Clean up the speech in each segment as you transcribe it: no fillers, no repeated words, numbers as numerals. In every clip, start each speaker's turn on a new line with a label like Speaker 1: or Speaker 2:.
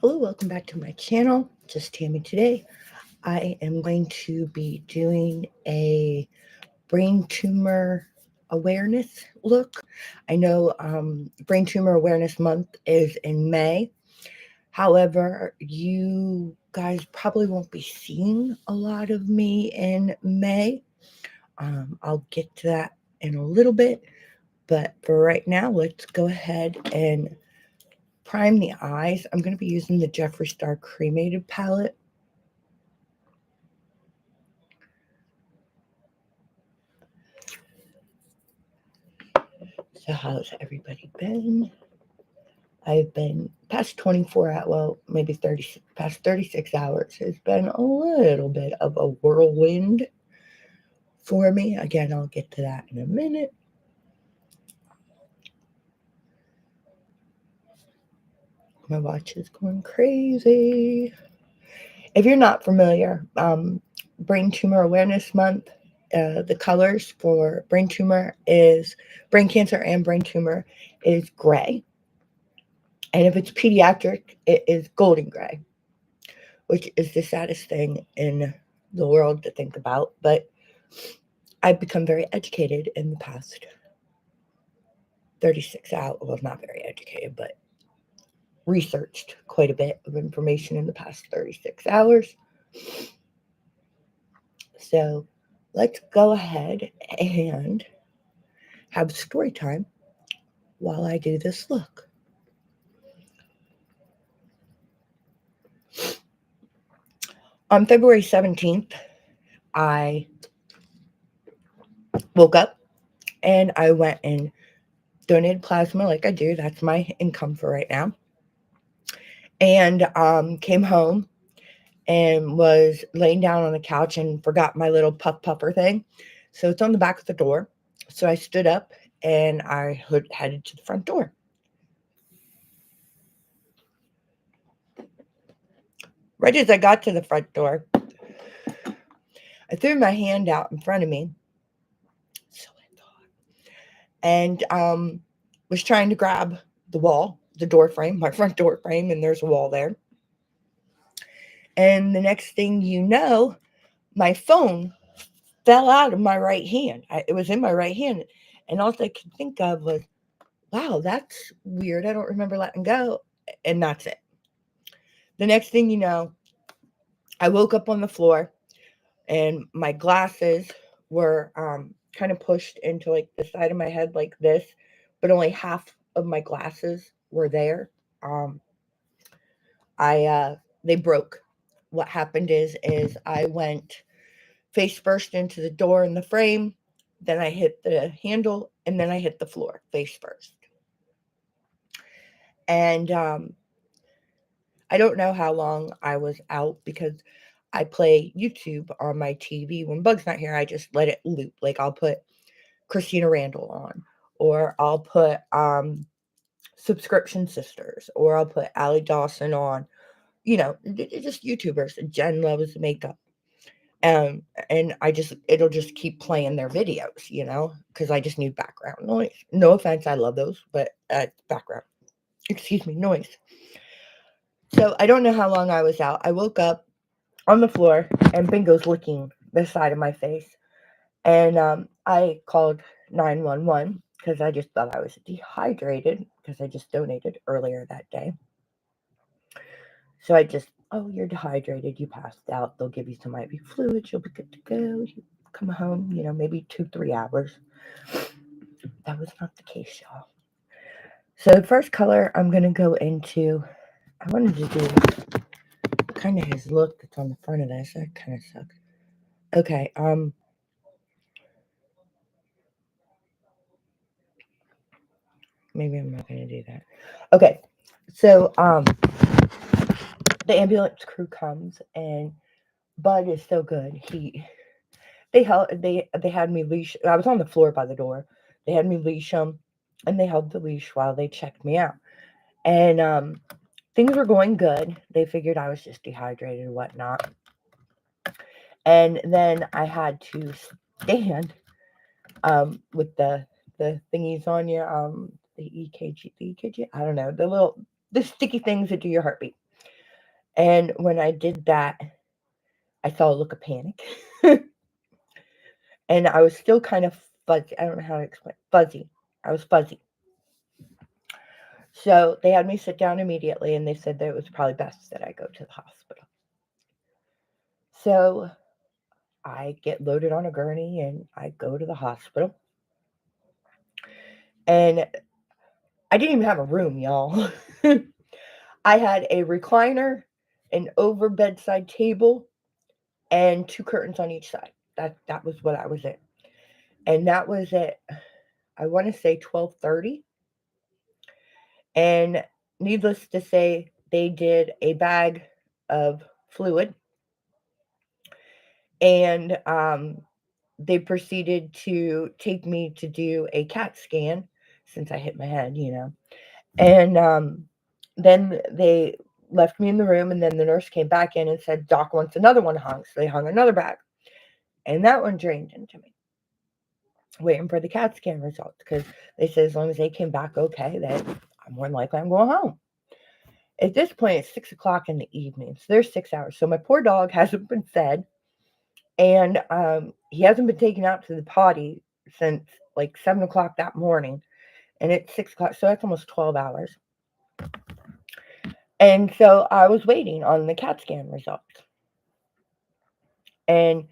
Speaker 1: Hello, welcome back to my channel. Just Tammy today. I am going to be doing a brain tumor awareness look. I know Brain Tumor Awareness Month is in May. However, you guys probably won't be seeing a lot of me in May. I'll get to that in a little bit. But for right now, let's go ahead and prime the eyes. I'm going to be using the Jeffree Star Cremated palette. So how's everybody been? I've been past 24 hours, well, maybe 30, past 36 hours has been a little bit of a whirlwind for me. Again, I'll get to that in a minute. My watch is going crazy. If you're not familiar, Brain Tumor Awareness Month, the colors for brain tumor is brain cancer and brain tumor is gray. And if it's pediatric, it is golden gray, which is the saddest thing in the world to think about. But I've become very educated in the past 36 hours. Well, not very educated, but researched quite a bit of information in the past 36 hours. So let's go ahead and have story time while I do this look. On February 17th, I woke up and I went and donated plasma like I do. That's my income for right now. And came home and was laying down on the couch and forgot my little puff puffer thing. So it's on the back of the door. So I stood up and I headed to the front door. Right as I got to the front door, I threw my hand out in front of me. So I thought. And was trying to grab the wall, the door frame, my front door frame, and there's a wall there. And the next thing you know, my phone fell out of my right hand. It was in my right hand. And all I could think of was, wow, that's weird. I don't remember letting go. And that's it. The next thing you know, I woke up on the floor and my glasses were kind of pushed into like the side of my head like this, but only half of my glasses were there. Um, they broke. What happened is I went face first into the door in the frame, then I hit the handle, and then I hit the floor face first. And I don't know how long I was out because I play YouTube on my TV. When Bug's not here, I just let it loop. Like I'll put Christina Randall on, or I'll put Subscription Sisters, or I'll put Allie Dawson on. You know, just YouTubers. Jen loves makeup. And it'll just keep playing their videos, you know, because I just need background noise. No offense, I love those, but background, excuse me, noise. So I don't know how long I was out. I woke up on the floor and Bingo's licking the side of my face. And I called 911 because I just thought I was dehydrated because I just donated earlier that day. So oh, you're dehydrated. You passed out. They'll give you some IV fluids. You'll be good to go. You come home, you know, maybe 2-3 hours. That was not the case, y'all. So the first color I'm going to go into, I wanted to do kind of his look that's on the front of this. That kind of sucks. Okay, maybe I'm not going to do that. Okay, so the ambulance crew comes and Bud is so good. They had me leash. I was on the floor by the door. They had me leash him, and they held the leash while they checked me out. And things were going good. They figured I was just dehydrated and whatnot. And then I had to stand with the thingies on you, the EKG, I don't know, the little the sticky things that do your heartbeat. And when I did that, I saw a look of panic. And I was still kind of fuzzy. I don't know how to explain. Fuzzy. I was fuzzy. So they had me sit down immediately, and they said that it was probably best that I go to the hospital. So I get loaded on a gurney, and I go to the hospital. And I didn't even have a room, y'all. I had a recliner, an over bedside table, and 2 curtains on each side. That was what I was in. And that was at, I want to say 12:30. And needless to say, they did a bag of fluid, and they proceeded to take me to do a CAT scan since I hit my head, And then they left me in the room, and then the nurse came back in and said, "Doc wants another one hung." So they hung another bag, and that one drained into me, waiting for the CAT scan results, because they said as long as they came back okay, that I'm more than likely I'm going home. At this point, it's 6 o'clock in the evening, so there's 6 hours. So my poor dog hasn't been fed, and he hasn't been taken out to the potty since like 7 o'clock that morning, and it's 6 o'clock, so that's almost 12 hours. And so I was waiting on the CAT scan results, and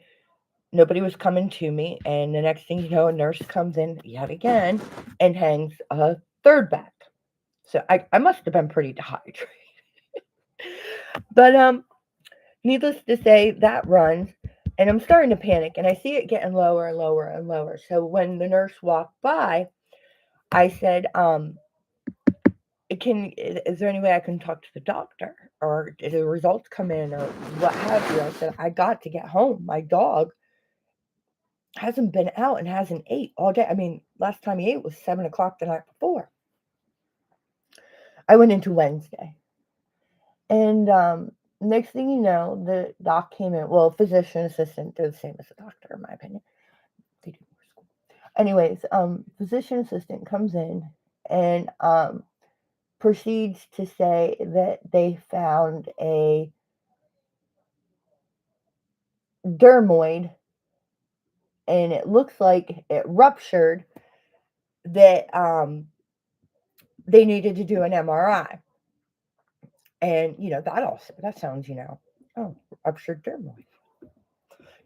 Speaker 1: nobody was coming to me. And the next thing you know, a nurse comes in yet again and hangs a third bag. So I must have been pretty dehydrated. But needless to say, that runs, and I'm starting to panic, and I see it getting lower and lower and lower. So when the nurse walked by, I said, is there any way I can talk to the doctor, or did the results come in, or what have you? I said, I got to get home. My dog hasn't been out and hasn't ate all day. I mean, last time he ate was 7 o'clock the night before. I went into Wednesday, and next thing you know, the doc came in. Well, physician assistant, they're the same as a doctor, in my opinion. They do more school. Anyways, physician assistant comes in and proceeds to say that they found a dermoid, and it looks like it ruptured, that they needed to do an MRI. And that sounds, oh, ruptured dermoid.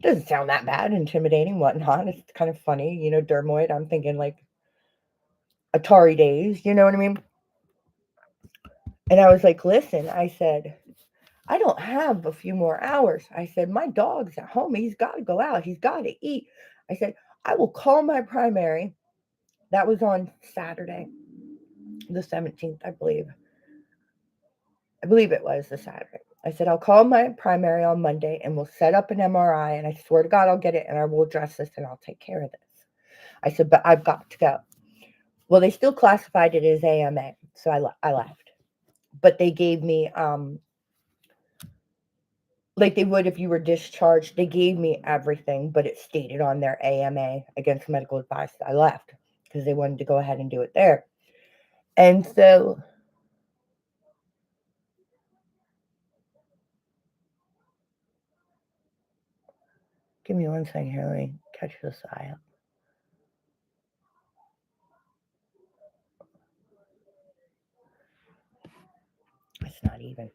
Speaker 1: Doesn't sound that bad, intimidating, whatnot. It's kind of funny, dermoid. I'm thinking like Atari days, you know what I mean? And I was like, listen, I said, I don't have a few more hours. I said, my dog's at home. He's got to go out. He's got to eat. I said, I will call my primary. That was on Saturday, the 17th, I believe. I believe it was the Saturday. I said, I'll call my primary on Monday, and we'll set up an MRI, and I swear to God, I'll get it, and I will address this, and I'll take care of this. I said, but I've got to go. Well, they still classified it as AMA, so I left. But they gave me, like they would if you were discharged, they gave me everything, but it stated on their AMA, against medical advice. I left because they wanted to go ahead and do it there. And so give me one second here. Let me catch this eye up. It's not even.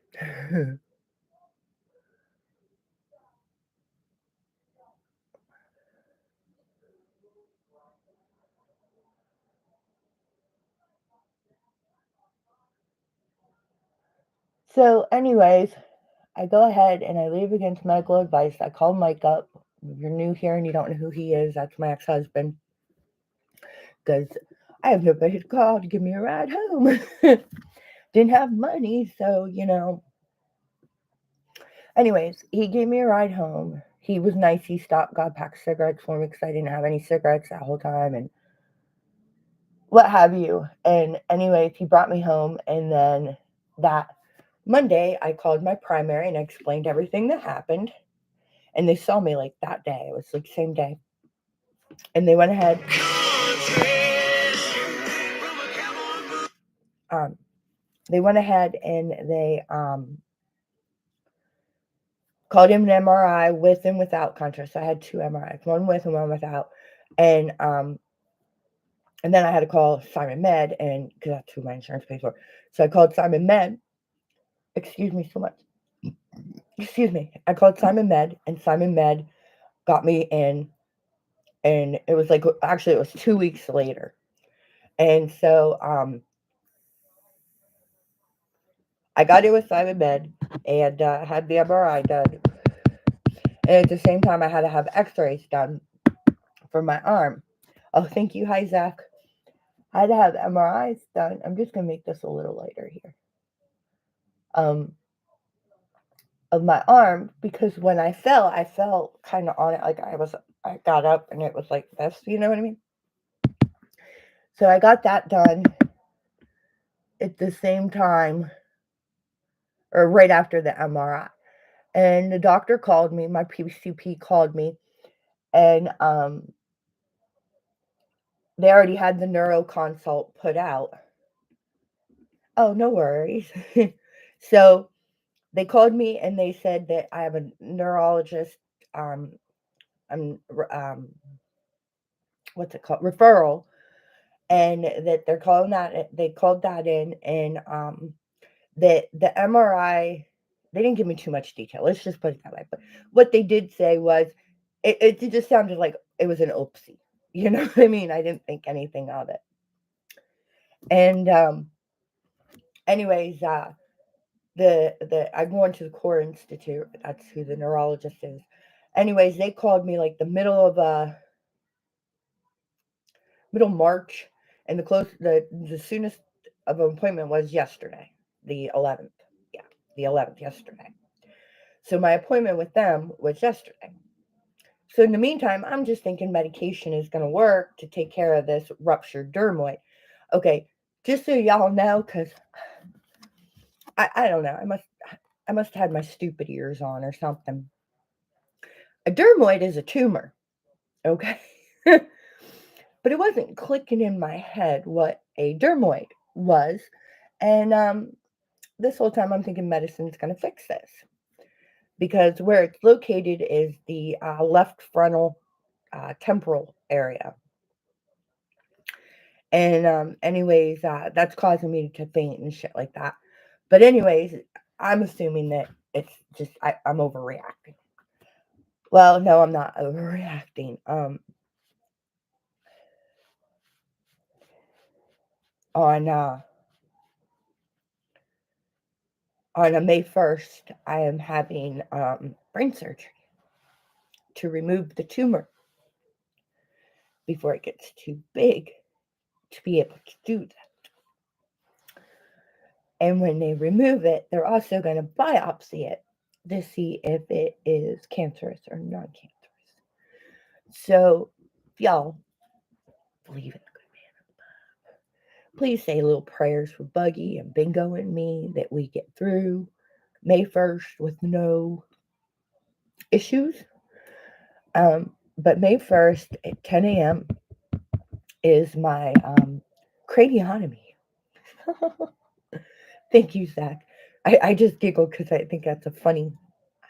Speaker 1: So, anyways, I go ahead and I leave against medical advice. I call Mike up. If you're new here and you don't know who he is, that's my ex-husband. Because I have nobody to call to give me a ride home. Didn't have money, so, Anyways, he gave me a ride home. He was nice. He stopped, got a pack of cigarettes for me because I didn't have any cigarettes that whole time, and what have you. And anyways, he brought me home, and then that Monday, I called my primary and I explained everything that happened. And they saw me like that day. It was like the same day. And they went ahead. they went ahead and they called him an MRI with and without contrast. So I had 2 MRIs, one with and one without. And then I had to call Simon Med, and because that's who my insurance pays for. So I called Simon Med. Excuse me so much. Excuse me. I called Simon Med, and Simon Med got me in, and it was like, actually it was 2 weeks later. And so I got in with Simon Med and had the MRI done. And at the same time, I had to have X-rays done for my arm. Oh, thank you. Hi, Zach. I had to have MRIs done. I'm just gonna make this a little lighter here. Of my arm, because when I fell kind of on it, like I got up and it was like this, you know what I mean? So I got that done at the same time, or right after the MRI. And the doctor called me, my PCP called me, and they already had the neuro consult put out. Oh, no worries. So they called me and they said that I have a neurologist, I'm what's it called, referral, and that they're calling that, they called that in, and that the MRI, they didn't give me too much detail. Let's just put it that way. But what they did say was, it just sounded like it was an oopsie. You know what I mean? I didn't think anything of it. And anyways, I'm going to the Core Institute. That's who the neurologist is. Anyways, they called me like the middle March, and the soonest of an appointment was yesterday, the 11th. Yeah, the 11th, yesterday. So my appointment with them was yesterday. So in the meantime, I'm just thinking medication is going to work to take care of this ruptured dermoid. Okay, just so y'all know, because I don't know, I must have had my stupid ears on or something. A dermoid is a tumor, okay? But it wasn't clicking in my head what a dermoid was. And this whole time I'm thinking medicine's going to fix this. Because where it's located is the left frontal temporal area. And anyways, that's causing me to faint and shit like that. But anyways, I'm assuming that it's just I'm overreacting. Well, no, I'm not overreacting. On May 1st, I am having brain surgery to remove the tumor before it gets too big to be able to do that. And when they remove it, they're also going to biopsy it to see if it is cancerous or non-cancerous. So, if y'all believe in the good man, please say little prayers for Buggy and Bingo and me that we get through May 1st with no issues. But May 1st at 10 a.m. is my craniotomy. Thank you, Zach. I just giggle because I think that's a funny,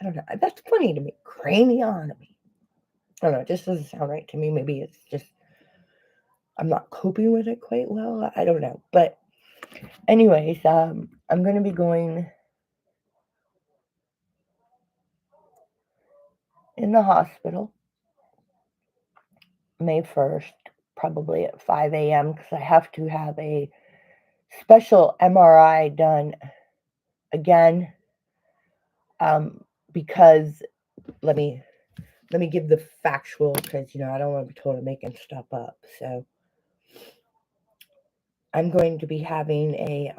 Speaker 1: I don't know, that's funny to me. Craniotomy. I don't know, it just doesn't sound right to me. Maybe it's just, I'm not coping with it quite well. I don't know. But anyways, I'm going to be going in the hospital May 1st, probably at 5 a.m. because I have to have a special MRI done again, because let me give the factual, because I don't want to be told I'm making stuff up. So I'm going to be having a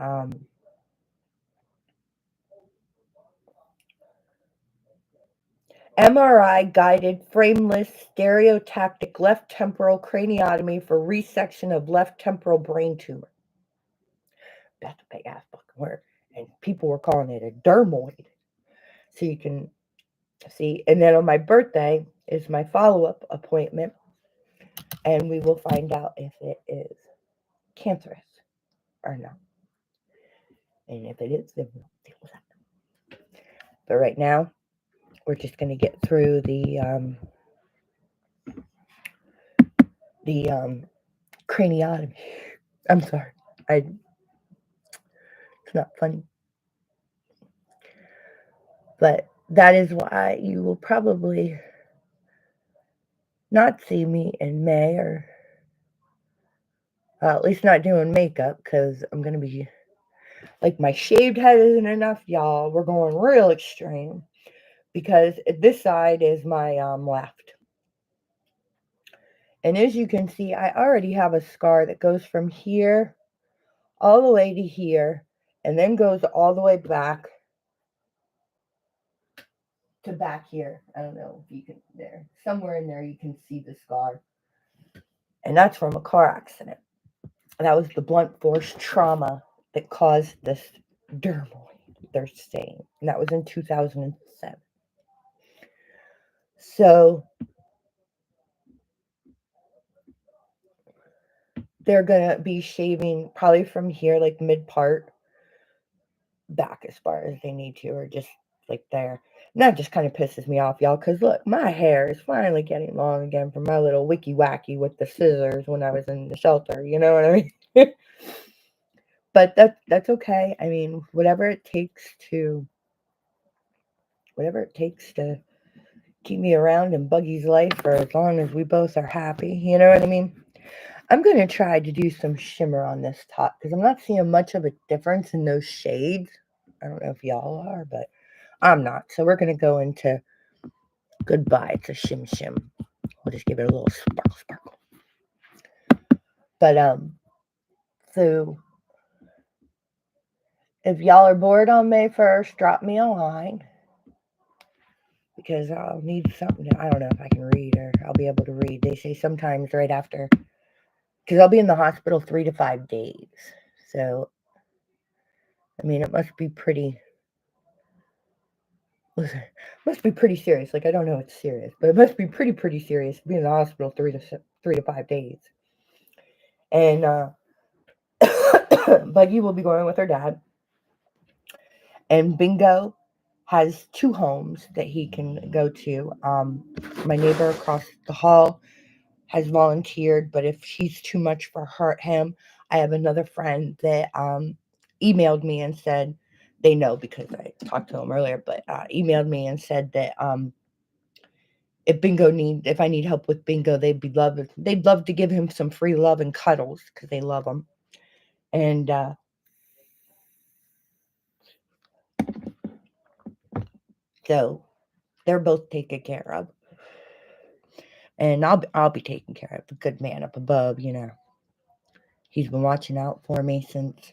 Speaker 1: MRI guided frameless stereotactic left temporal craniotomy for resection of left temporal brain tumor. That's a big ass fucking word. And people were calling it a dermoid. So you can see. And then on my birthday is my follow-up appointment. And we will find out if it is cancerous or not. And if it is, then we'll deal with that. But right now, we're just going to get through the craniotomy. I'm sorry. It's not funny. But that is why you will probably not see me in May, or at least not doing makeup, because I'm going to be, like, my shaved head isn't enough, y'all. We're going real extreme, because this side is my left. And as you can see, I already have a scar that goes from here all the way to here, and then goes all the way back to back here. I don't know if you can, there, somewhere in there you can see the scar. And that's from a car accident. That was the blunt force trauma that caused this dermoid, they're saying. And that was in 2007. So they're going to be shaving probably from here, like mid part, back as far as they need to, or just like there. And that just kind of pisses me off, y'all, because look, my hair is finally getting long again from my little wicky wacky with the scissors when I was in the shelter. You know what I mean? But that's okay. I mean, whatever it takes to keep me around in Buggy's life for as long as we both are happy. You know what I mean? I'm going to try to do some shimmer on this top because I'm not seeing much of a difference in those shades. I don't know if y'all are, but I'm not. So we're going to go into goodbye to Shim Shim. We'll just give it a little sparkle. But so if y'all are bored on May 1st, drop me a line. Because I'll need something. I don't know if I can read, or I'll be able to read. They say sometimes right after, because I'll be in the hospital 3 to 5 days. So, I mean, it must be pretty. Listen, must be pretty serious. Like, I don't know it's serious, but it must be pretty serious to be in the hospital 3 to 5 days. And Buggy will be going with her dad. And Bingo has 2 homes that he can go to. My neighbor across the hall has volunteered, but if she's too much for him, I have another friend that emailed me and said they know because I talked to him earlier, but emailed me and said that if I need help with Bingo, they'd love to give him some free love and cuddles because they love him. And so they're both taken care of. And I'll be taken care of. The good man up above, you know. He's been watching out for me since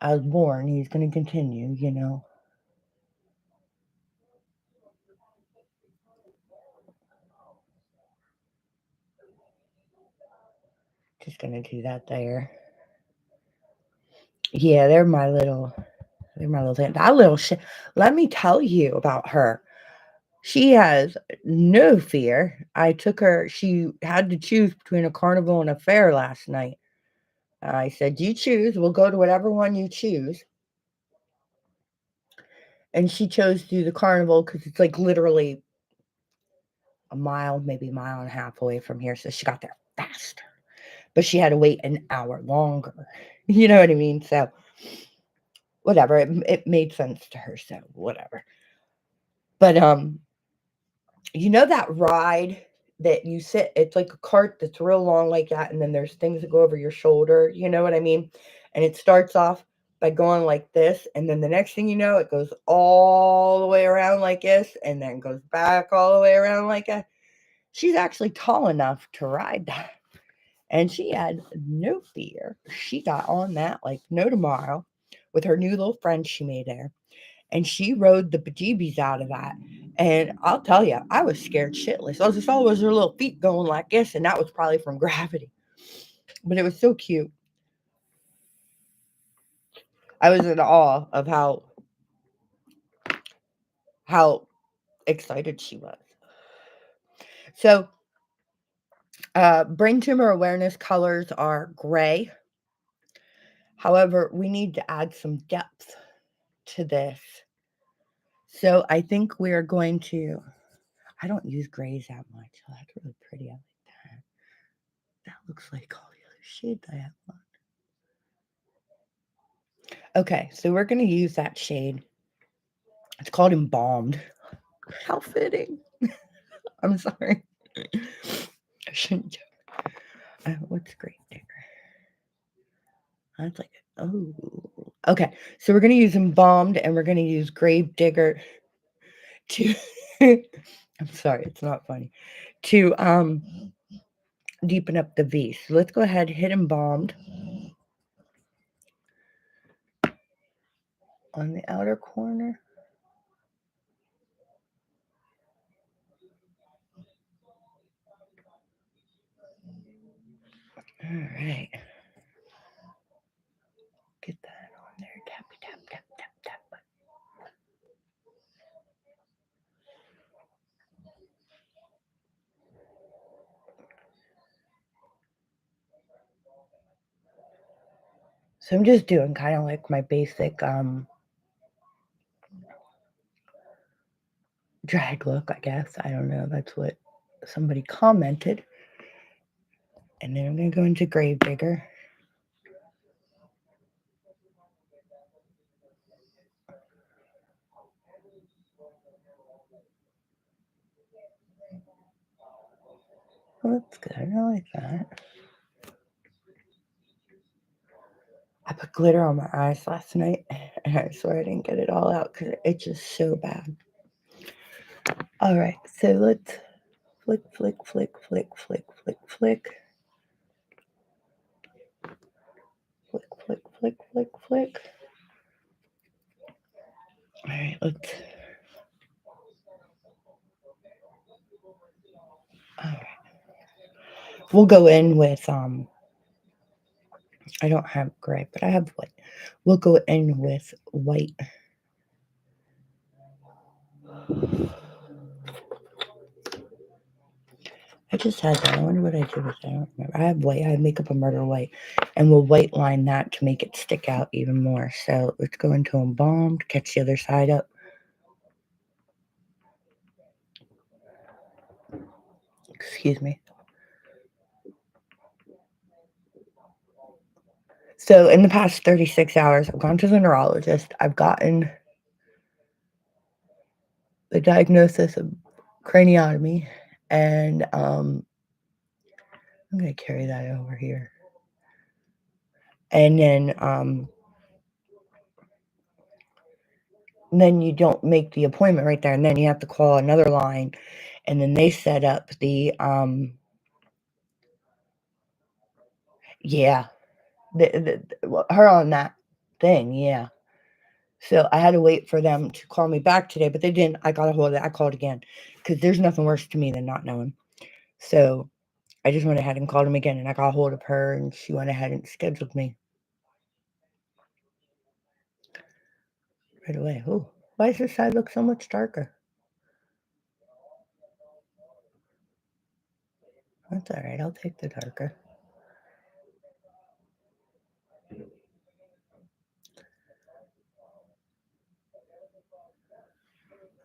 Speaker 1: I was born. He's going to continue, you know. Just going to do that there. Yeah, they're my little thing. That little shit. Let me tell you about her. She has no fear. I took her. She had to choose between a carnival and a fair last night. I said, "You choose. We'll go to whatever one you choose." And she chose to do the carnival because it's like literally a mile, maybe a mile and a half away from here. So she got there faster. But she had to wait an hour longer. You know what I mean? So whatever. It made sense to her. So whatever. But you know that ride that you sit, it's like a cart that's real long like that, and then there's things that go over your shoulder, you know what I mean? And it starts off by going like this, and then the next thing you know, it goes all the way around like this, and then goes back all the way around like that. She's actually tall enough to ride that. And she had no fear. She got on that like no tomorrow with her new little friend she made there. And she rode the bejeebies out of that. And I'll tell you, I was scared shitless. All I saw was her little feet going like this, and that was probably from gravity. But it was so cute. I was in awe of how excited she was. So, brain tumor awareness colors are gray, However, we need to add some depth to this. So I think we're going to, I don't use grays that much. So that's really pretty. I like that. That looks like all the other shades I have on. Okay, so we're going to use that shade. It's called Embalmed. How fitting. I'm sorry. I shouldn't joke. What's Grave Digger? That's like, oh. Okay, so we're going to use Embalmed and we're going to use Grave Digger to, I'm sorry, it's not funny, to deepen up the V. So let's go ahead, hit Embalmed on the outer corner. All right. Get that on there. Tap, tap, tap, tap, tap. So I'm just doing kind of like my basic drag look, I guess. I don't know. That's what somebody commented. And then I'm going to go into Grave Digger. Oh, that's good. I like that. I put glitter on my eyes last night, and I swear I didn't get it all out because it's just so bad. All right, so let's flick, flick, flick, flick, flick, flick, flick. Flick, flick, flick, flick, flick. All right, let's. All right. We'll go in with I don't have gray, but I have white. We'll go in with white. I just had that. I wonder what I did with that. I don't remember. I have white. I have Makeup of Murder white. And we'll white line that to make it stick out even more. So let's go into Embalmed, catch the other side up. Excuse me. So in the past 36 hours, I've gone to the neurologist. I've gotten the diagnosis of craniotomy. And I'm going to carry that over here. And then you don't make the appointment right there. And then you have to call another line. And then they set up the, yeah, her on that thing, yeah. So I had to wait for them to call me back today, but they didn't. I got a hold of it. I called again because there's nothing worse to me than not knowing. So I just went ahead and called them again, and I got a hold of her, and she went ahead and scheduled me right away. Oh, why does this side look so much darker? That's all right. I'll take the darker.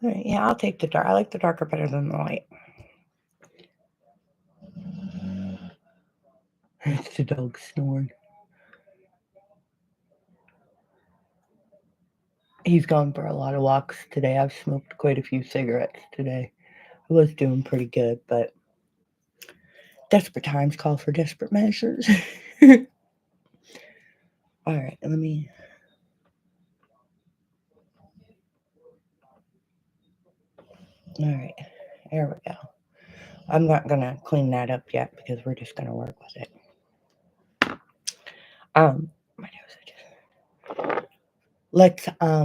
Speaker 1: All right, yeah, I'll take the dark. I like the darker better than the light. It's the dog snoring. He's gone for a lot of walks today. I've smoked quite a few cigarettes today. I was doing pretty good, but desperate times call for desperate measures. All right, let me. All right, there we go. I'm not gonna clean that up yet because we're just gonna work with it. My nose. Let's I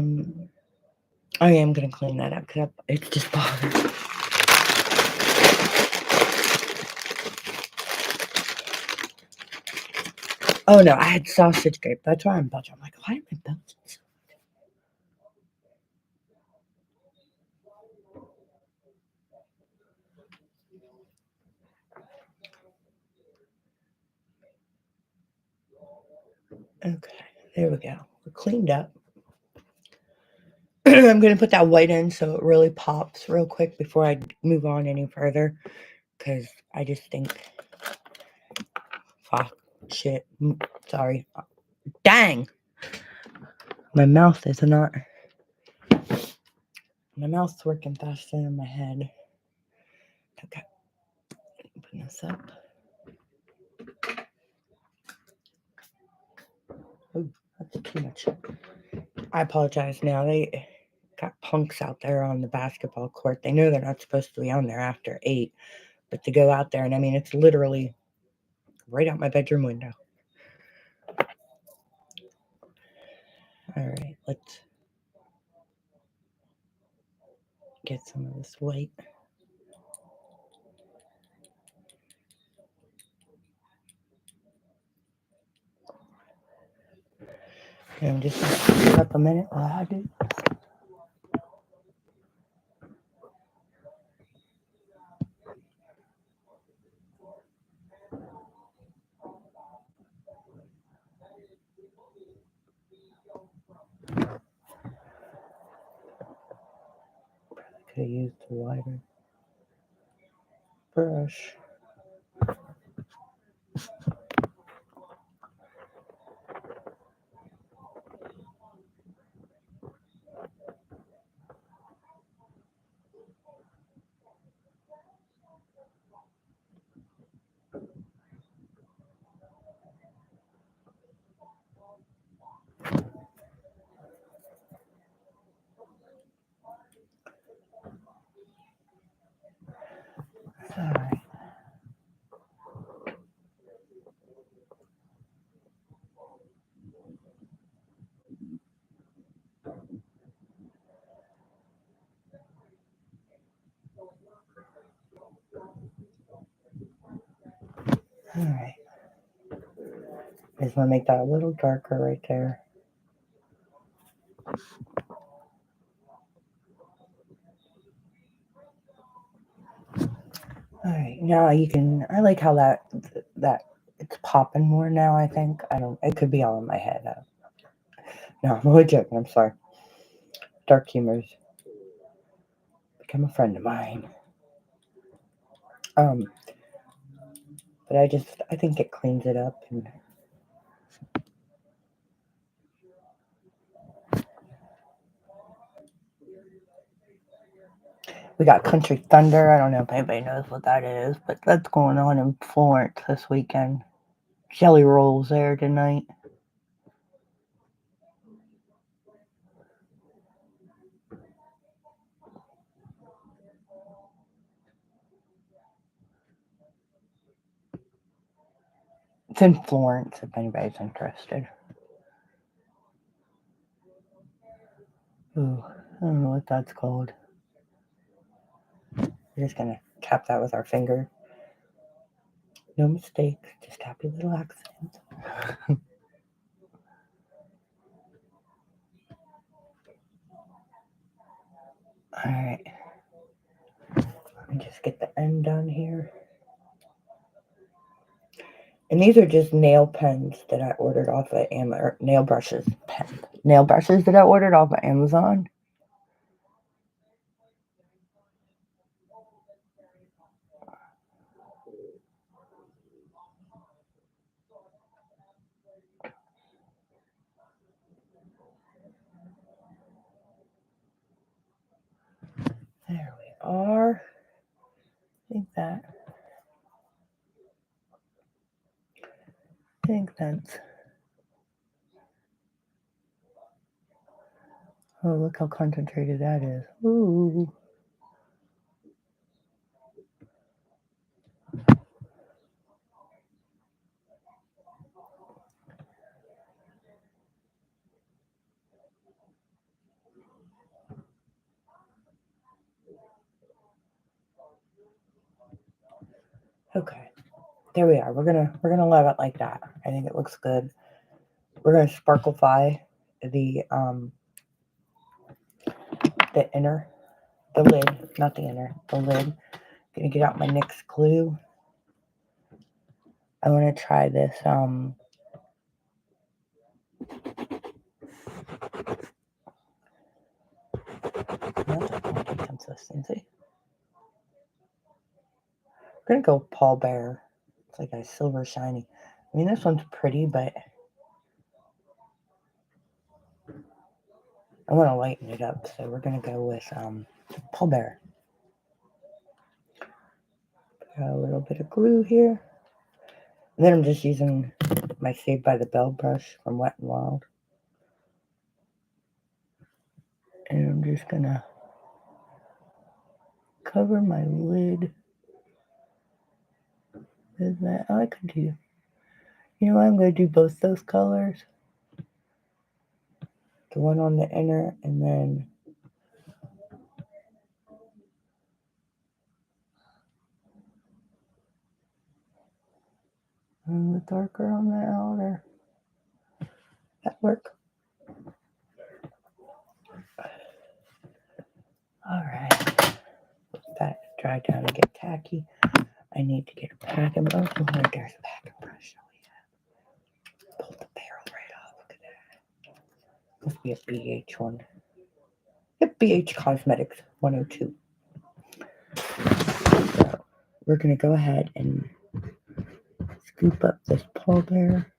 Speaker 1: am gonna clean that up because it's just bothering. Oh no, I had sausage grape. That's why I'm belching. I'm like, why am I belching? Okay. There we go. We're cleaned up. I'm going to put that white in so it really pops real quick before I move on any further. Because I just think... Fuck. Shit. Sorry. Dang! My mouth is not... My mouth's working faster than my head. Okay. Open this up. Oh, that's too much. I apologize now. They got punks out there on the basketball court. They know they're not supposed to be on there after 8. But to go out there, and I mean, it's literally right out my bedroom window. All right, let's get some of this white. And I'm just going to give up a minute while I do. Could have used the wider brush. All right. All right. I just want to make that a little darker right there. All right, now you can, I like how that it's popping more now, I think. It could be all in my head. No, I'm only joking, I'm sorry. Dark humors become a friend of mine. But I think it cleans it up. And we got Country Thunder. I don't know if anybody knows what that is, but that's going on in Florence this weekend. Jelly Roll's there tonight. It's in Florence if anybody's interested. Ooh, I don't know what that's called. We're just going to tap that with our finger. No mistakes, just happy little accents. Alright. Let me just get the end done here. And these are just nail pens that I ordered off of Amazon, or nail brushes. Nail brushes that I ordered off of Amazon. There we are. I think that's... Oh, look how concentrated that is. Ooh. Okay. There we are. We're gonna let it like that. I think it looks good. We're gonna sparklify the inner, the lid, not the inner, the lid. Gonna get out my NYX glue. I want to try this That's a funky consistency. I'm gonna go Paul Bear. It's like a silver shiny. I mean, this one's pretty, but I want to lighten it up, so we're gonna go with Paul Bear. Got a little bit of glue here. And then I'm just using my Saved by the Bell brush from Wet n Wild. And I'm just gonna cover my lid with that. I could do, you know what, I'm gonna do both those colors. The one on the inner and then the darker on the outer. That work. Alright. That dry down and get tacky. I need to get a packing brush. Oh, there's a packing brush. Oh, yeah. Pull the barrel right off. Look at that. Must be a BH one. Yep, BH Cosmetics 102. So we're going to go ahead and scoop up this Paul Bear.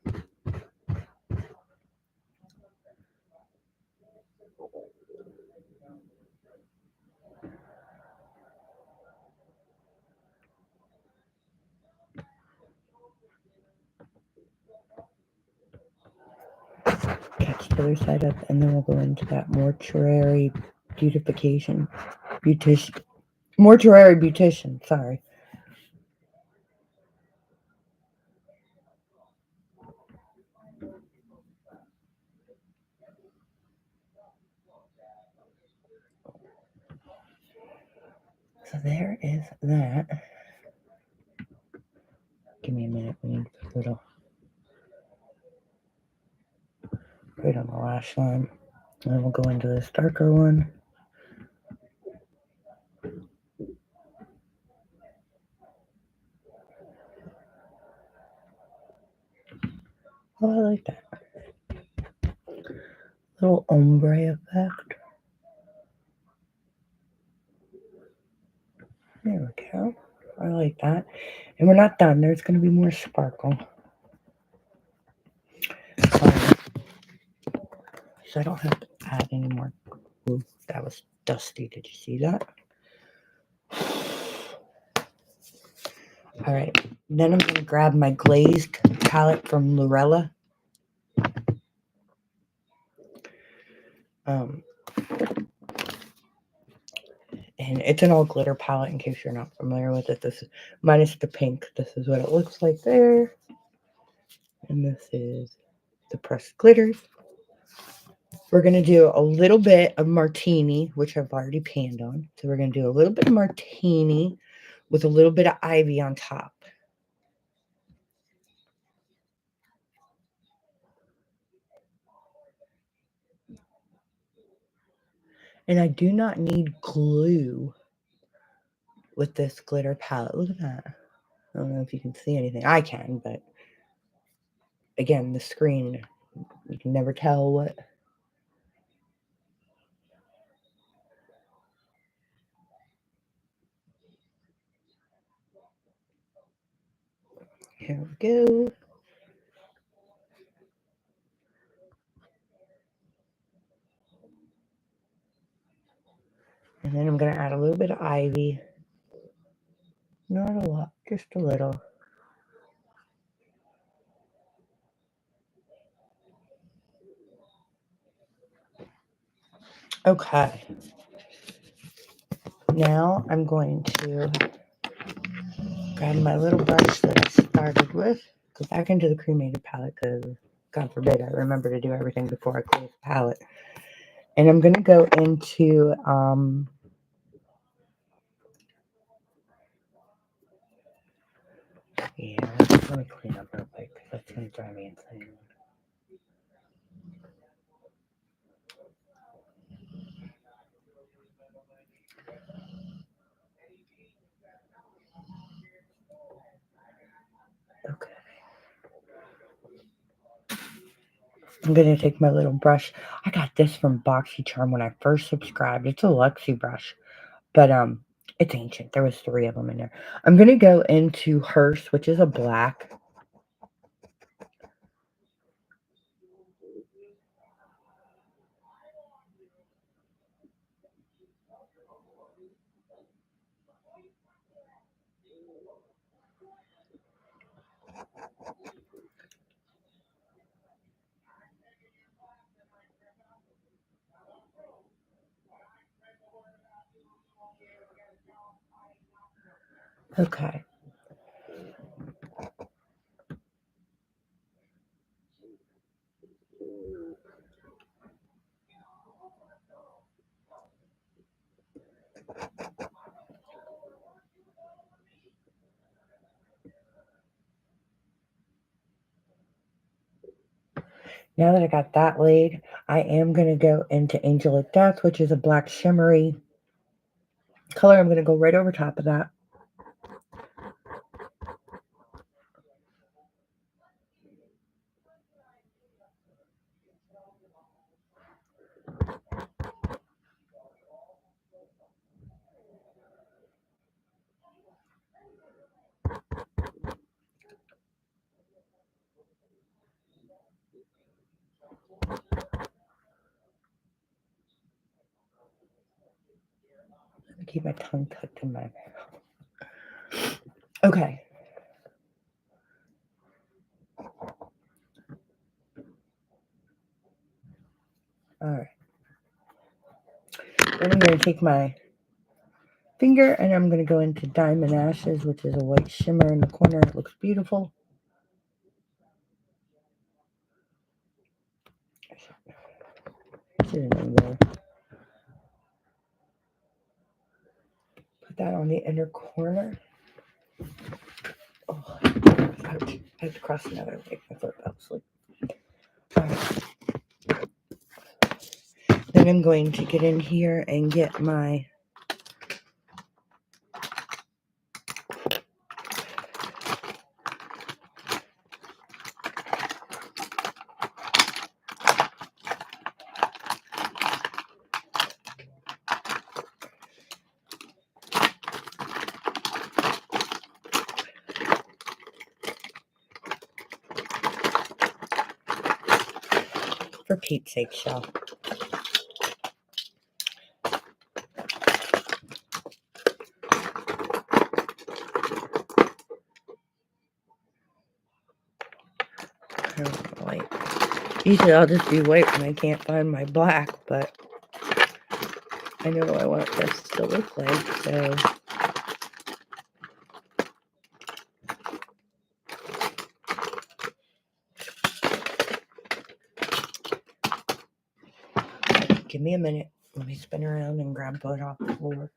Speaker 1: Catch the other side up, and then we'll go into that mortuary beautification. Mortuary beautician, sorry. So there is that. Give me a minute. We need a little right on the lash line. And then we'll go into this darker one. Oh, I like that. Little ombre effect. There we go. I like that. And we're not done. There's going to be more sparkle. So I don't have to add any more. Ooh, that was dusty. Did you see that? All right. Then I'm going to grab my glazed palette from Lorella. And it's an all glitter palette in case you're not familiar with it. This is minus the pink. This is what it looks like there. And this is the pressed glitters. We're going to do a little bit of martini, which I've already panned on. So we're going to do a little bit of martini with a little bit of ivy on top. And I do not need glue with this glitter palette. Look at that. I don't know if you can see anything. I can, but again, the screen, you can never tell what. Here we go. And then I'm going to add a little bit of ivy. Not a lot, just a little. Okay. Now I'm going to grab my little brush that I started with, go back into the cremated palette because, God forbid, I remember to do everything before I close the palette. And I'm going to go into, yeah, let me clean up real quick because that's going to drive me insane. Okay. I'm going to take my little brush. I got this from BoxyCharm when I first subscribed. It's a Luxie brush, but it's ancient. There was 3 of them in there. I'm going to go into Hearst, which is a black. Okay. Now that I got that laid, I am going to go into Angel of Death, which is a black shimmery color. I'm going to go right over top of that. Let me keep my tongue tucked in my mouth. Okay. All right. Then I'm going to take my finger and I'm going to go into Diamond Ashes, which is a white shimmer in the corner. It looks beautiful. Put that on the inner corner. Oh, ouch. I have to cross another leg. My foot fell asleep. Then I'm going to get in here and get my for Pete's sake, shell. White. Usually I'll just do white when I can't find my black, but I know what I want this to look like, so give me a minute. Let me spin around and grab it off the floor.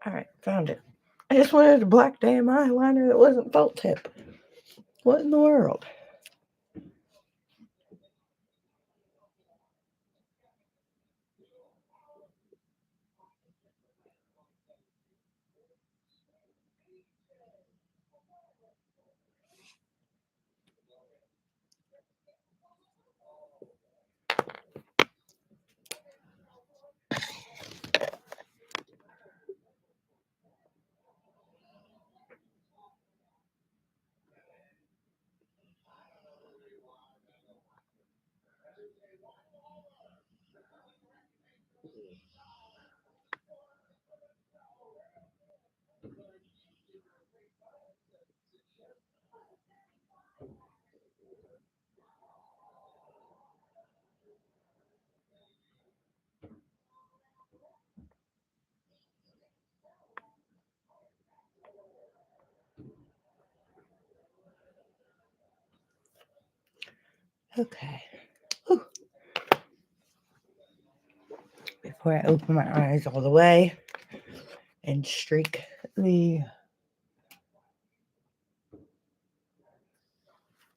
Speaker 1: Alright, found it. I just wanted a black damn eyeliner that wasn't felt tip. What in the world? Okay. Whew. Before I open my eyes all the way and streak the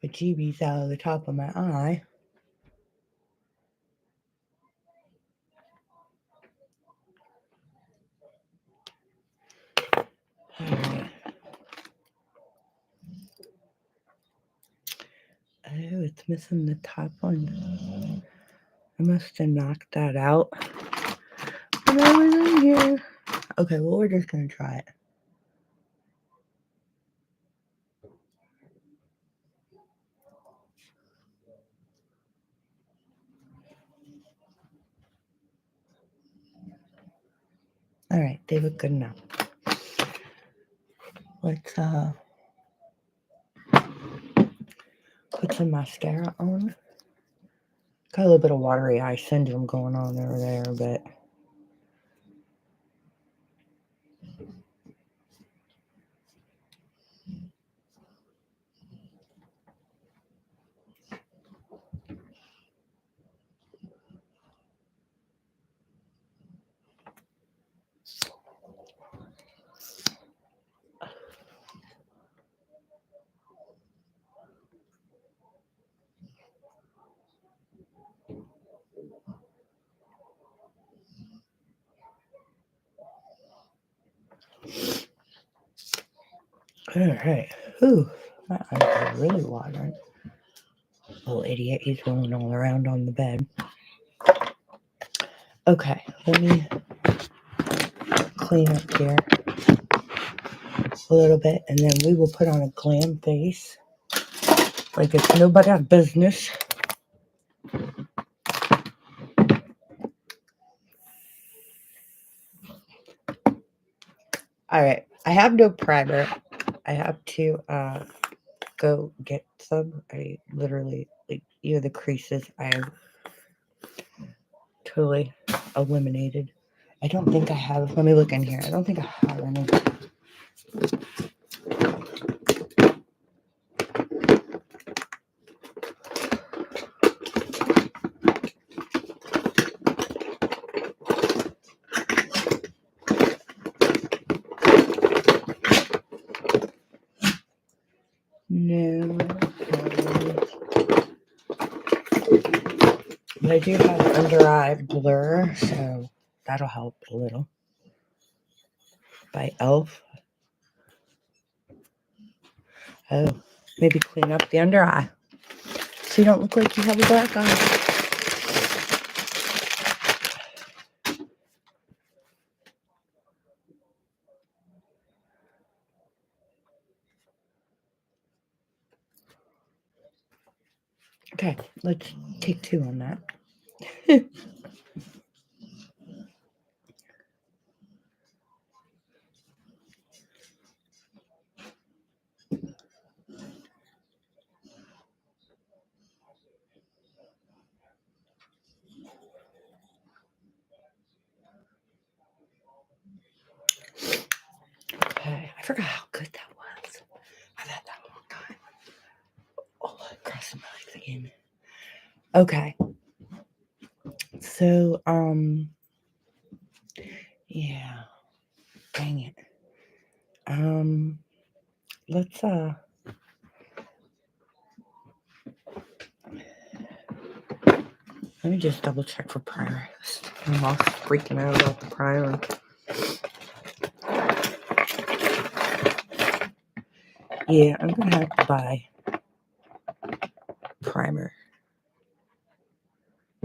Speaker 1: bejeebies out of the top of my eye. Alright. Oh, it's missing the top one. I must have knocked that out when I was in here. Okay, well, we're just going to try it. Alright, they look good enough. Let's put some mascara on. Got a little bit of watery eye syndrome going on over there, but alright. Ooh, my eyes are really watering. Little idiot, he's rolling all around on the bed. Okay, let me clean up here a little bit, and then we will put on a glam face like it's nobody's business. Alright, I have no primer. I have to go get some. I literally, like, the creases I totally eliminated. I don't think I have. Let me look in here. I don't think I have any. No. But I do have under eye blur, so that'll help a little. By Elf. Oh, maybe clean up the under eye so you don't look like you have a black eye. Okay, let's take 2 on that. Okay, I forgot how good that was. I've had that a long time. Oh, cross my legs again. Okay. So, yeah. Dang it. Let's, let me just double check for primer. I'm all freaking out about the primer. Yeah, I'm gonna have to buy primer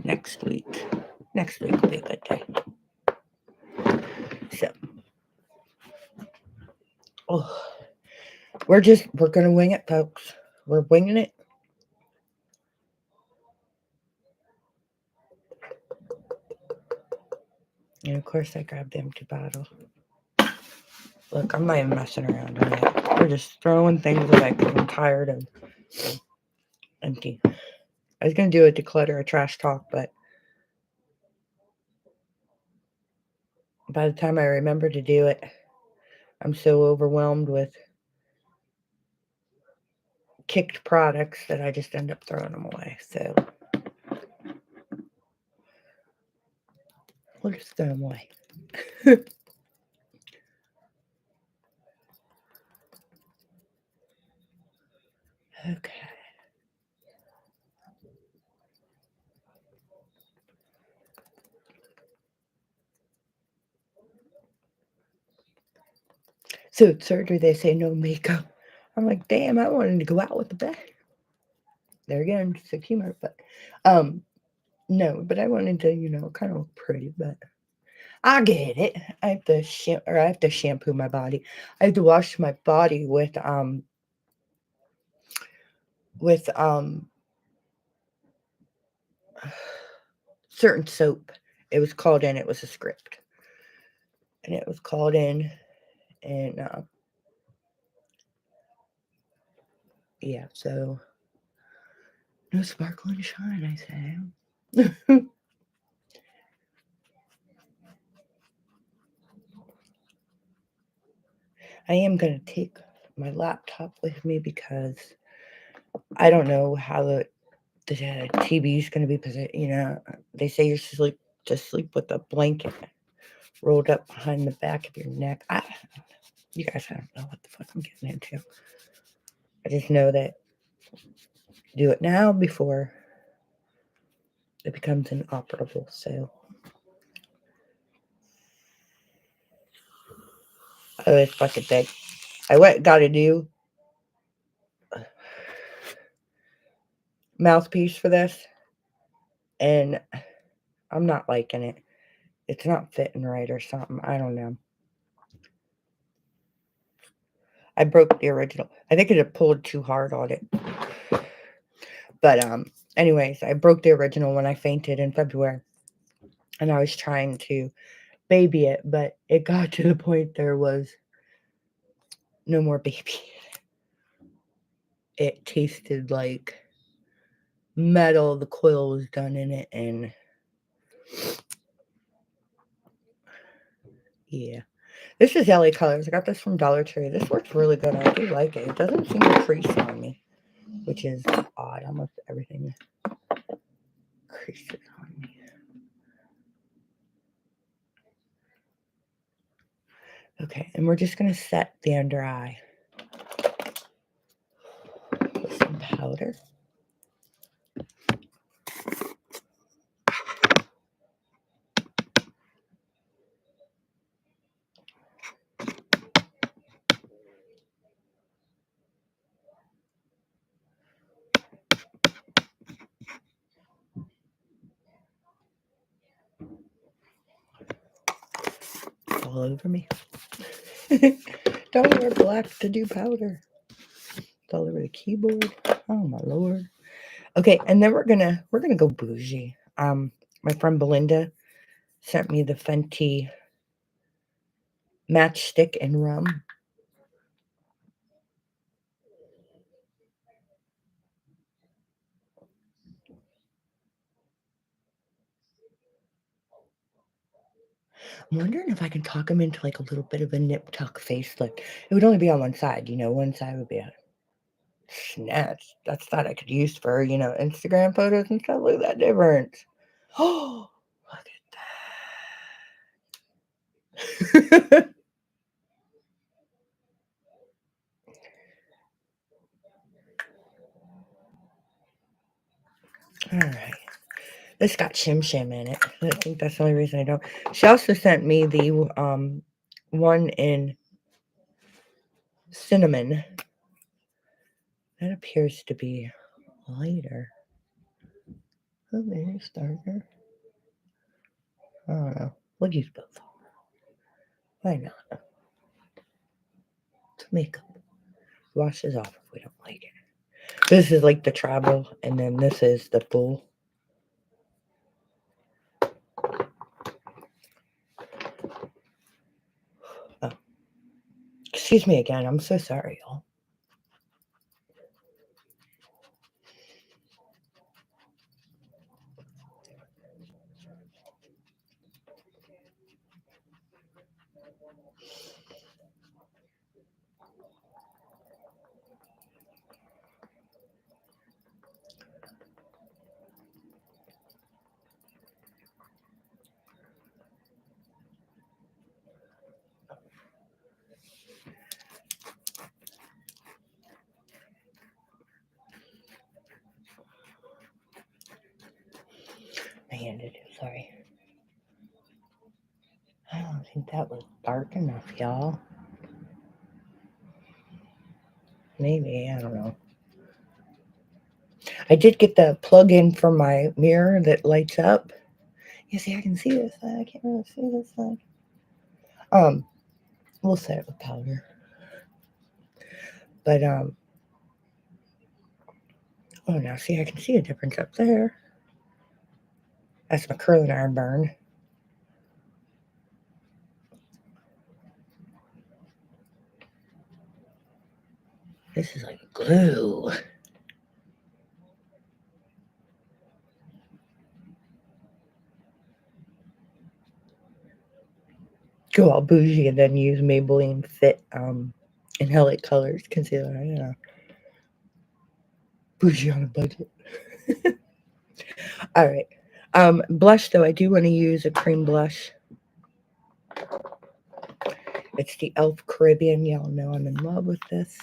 Speaker 1: next week. Next week will be a good day. So, we're gonna wing it, folks. We're winging it. And of course, I grabbed the empty bottle. Look, I'm not even messing around on it. We're just throwing things away because I'm tired of empty. I was going to do a declutter, a trash talk, but by the time I remember to do it, I'm so overwhelmed with kicked products that I just end up throwing them away. So we'll just throw them away. Okay. So at surgery, they say no makeup. I'm like, damn, I wanted to go out with the bang. There again, just like humor, but no, but I wanted to, you know, kind of look pretty, but I get it. I have to shampoo my body. I have to wash my body with certain soap. It was called in. It was a script, and it was called in, and yeah. So no sparkle and shine, I say. I am gonna take my laptop with me because I don't know how the TV is gonna be positioned. You know, they say you're to sleep with a blanket rolled up behind the back of your neck. You guys, I don't know what the fuck I'm getting into. I just know that do it now before it becomes inoperable. So, this fucking thing. Got a new mouthpiece for this, and I'm not liking it. It's not fitting right or something. I don't know. I broke the original. I think it had pulled too hard on it. But anyways, I broke the original when I fainted in February, and I was trying to baby it, but it got to the point there was no more baby. It tasted like metal. The coil was done in it, and yeah. This is LA Colors. I got this from Dollar Tree. This works really good. I do like it. It doesn't seem to crease on me, which is odd. Almost everything creases on me. Okay, and we're just going to set the under eye with some powder. All over me. Don't wear black to do powder. It's all over the keyboard. Oh my lord. Okay, and then we're gonna go bougie. My friend Belinda sent me the Fenty Matchstick and Rum. I'm wondering if I can talk him into like a little bit of a nip tuck facelift. It would only be on one side, you know. One side would be a snatch. That's that I could use for, you know, Instagram photos and stuff. Look at that difference. Oh, look at that. All right. This got Shim Shim in it. I think that's the only reason I don't. She also sent me the one in cinnamon. That appears to be lighter. Oh, maybe it's darker. I don't know. We'll use both. Why not? It's makeup. Washes off if we don't like it. This is like the travel, and then this is the full. Oh. Excuse me again. I'm so sorry, y'all. hand to do. Sorry. I don't think that was dark enough, y'all. Maybe, I don't know. I did get the plug-in for my mirror that lights up. You see, I can see this side. I can't really see this side. We'll set it with powder. But, oh, now see, I can see a difference up there. That's my curling iron burn. This is like glue. Go all bougie and then use Maybelline Fit Inhelate Colors concealer. Yeah. Bougie on a budget. All right. Blush, though, I do want to use a cream blush. It's the Elf Caribbean. Y'all know I'm in love with this.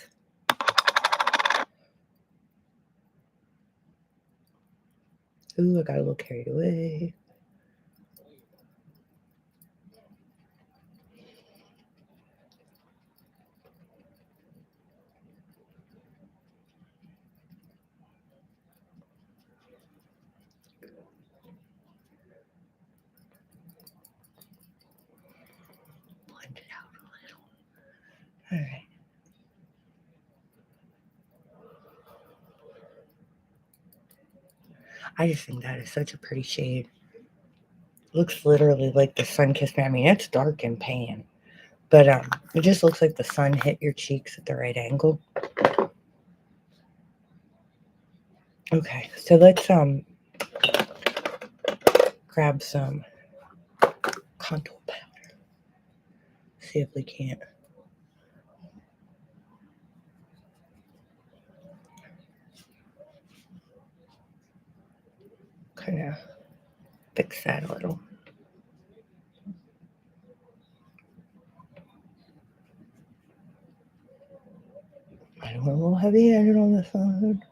Speaker 1: Ooh, I got a little carried away. Blend it out a little. All right. I just think that is such a pretty shade. Looks literally like the sun kissed me. I mean, it's dark and pan, but it just looks like the sun hit your cheeks at the right angle. Okay, so let's grab some contour powder. See if we can't. Kind of fix that a little. I don't want a little heavy-handed on this side.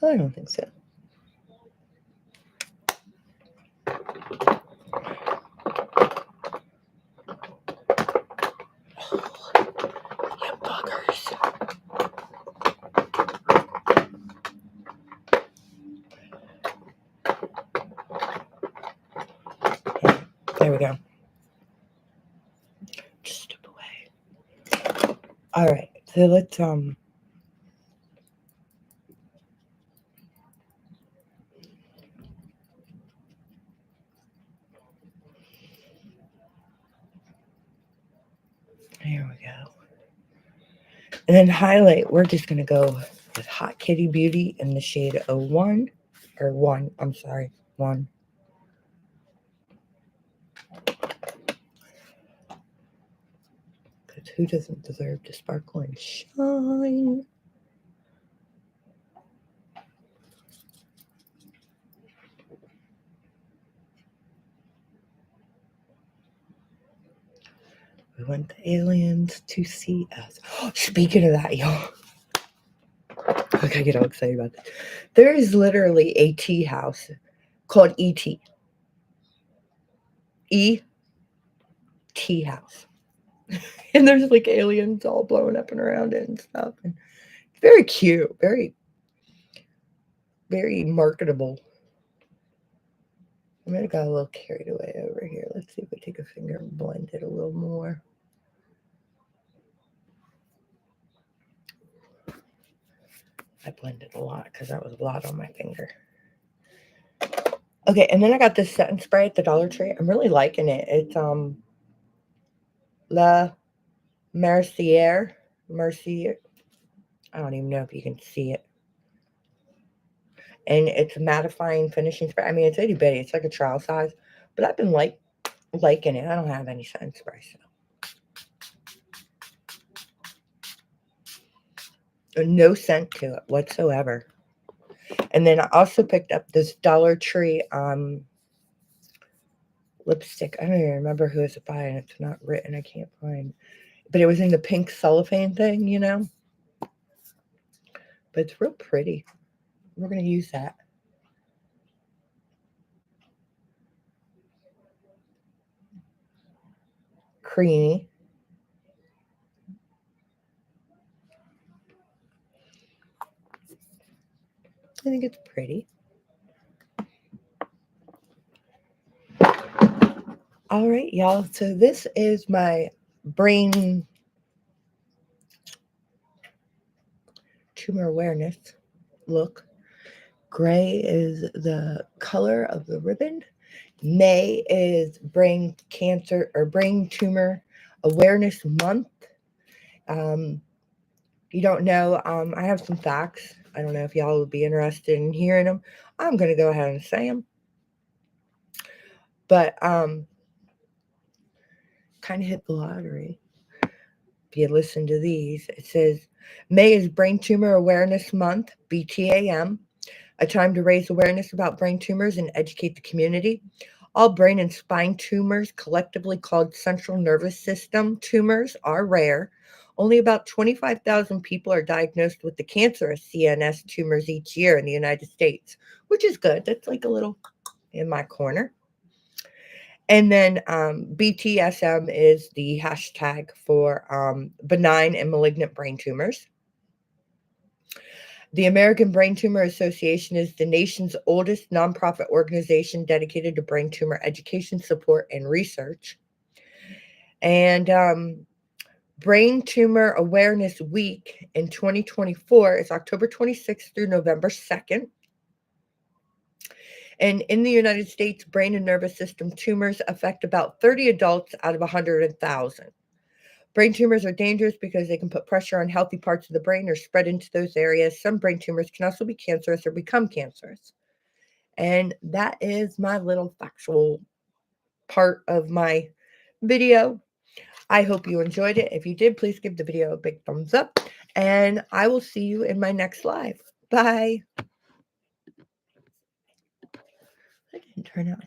Speaker 1: I don't think so. There we go. Just step away. All right, so let's there we go. And then highlight, we're just gonna go with Hot Kitty Beauty in the shade 01 or 1. I'm sorry, 1. Because who doesn't deserve to sparkle and shine? We want the aliens to see us. Speaking of that, y'all. Look, I get all excited about this. There is literally a tea house called E.T. E.T. house. And there's like aliens all blowing up and around it and stuff. And it's very cute. Very, very marketable. I might have got a little carried away over here. Let's see if we take a finger and blend it a little more. I blended a lot because that was a lot on my finger. Okay, and then I got this setting spray at the Dollar Tree. I'm really liking it. It's La Mercier. I don't even know if you can see it. And it's a mattifying finishing spray. I mean, it's itty bitty. It's like a trial size. But I've been liking it. I don't have any setting spray, so. No scent to it whatsoever. And then I also picked up this Dollar Tree lipstick. I don't even remember who it's by, and it's not written. I can't find. but it was in the pink cellophane thing, you know? But it's real pretty. We're going to use that. Creamy. I think it's pretty. All right, y'all. So this is my brain tumor awareness look. Gray is the color of the ribbon. May is brain cancer or brain tumor awareness month. You don't know, I have some facts. I don't know if y'all would be interested in hearing them. I'm going to go ahead and say them. But kind of hit the lottery. If you listen to these, it says May is Brain Tumor Awareness Month, BTAM, a time to raise awareness about brain tumors and educate the community. All brain and spine tumors, collectively called central nervous system tumors, are rare. Only about 25,000 people are diagnosed with the cancerous CNS tumors each year in the United States, which is good. That's like a little in my corner. And then BTSM is the hashtag for benign and malignant brain tumors. The American Brain Tumor Association is the nation's oldest nonprofit organization dedicated to brain tumor education, support, and research. And Brain Tumor Awareness Week in 2024 is October 26th through November 2nd. And in the United States, brain and nervous system tumors affect about 30 adults out of 100,000. Brain tumors are dangerous because they can put pressure on healthy parts of the brain or spread into those areas. Some brain tumors can also be cancerous or become cancerous. And that is my little factual part of my video. I hope you enjoyed it. If you did, please give the video a big thumbs up. And I will see you in my next live. Bye. That didn't turn out